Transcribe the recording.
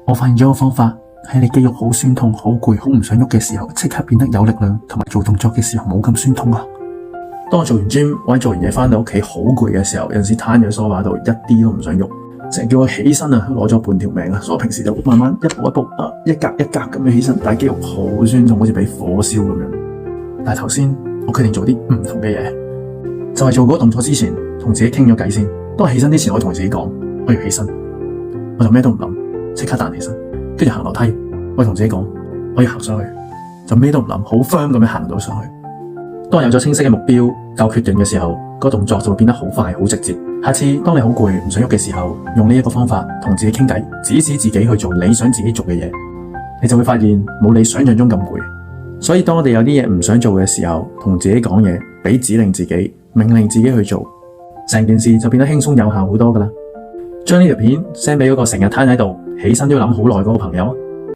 我發現咗個方法，喺你肌肉好酸痛、好攰、好唔想喐嘅時候，即刻變得有力量，同埋做動作嘅時候冇咁酸痛啊！當我做完 gym 或者做完嘢返到屋企好攰嘅時候，有陣時攤喺梳化度一啲都唔想喐，成日叫我起身啊，攞咗半條命啊！所以我平時就慢慢一步一步一格一格咁樣起身，但係肌肉好酸痛，好似俾火燒咁樣。但係頭先我決定做啲唔同嘅嘢，就係做嗰個動作之前同自己傾咗偈先。當我起身之前，我同自己講我要起身，我就咩都唔諗，即刻彈起身，跟住行樓梯，我同自己講我要行上去，就咩都唔諗，好 firm 咁樣行到上去。當我有咗清晰嘅目標，夠決斷嘅時候，個動作就會變得好快好直接。下次當你好攰唔想喐嘅時候，用呢一個方法同自己傾偈，指使自己去做你想自己做嘅嘢，你就會發現冇你想象中咁攰。所以當我哋有啲嘢唔想做嘅時候，同自己講嘢，俾指令自己，命令自己去做，成件事就變得輕鬆有效好多㗎喇。將呢條片 send 俾嗰個成日攤喺度起身都要諗好耐嗰個朋友。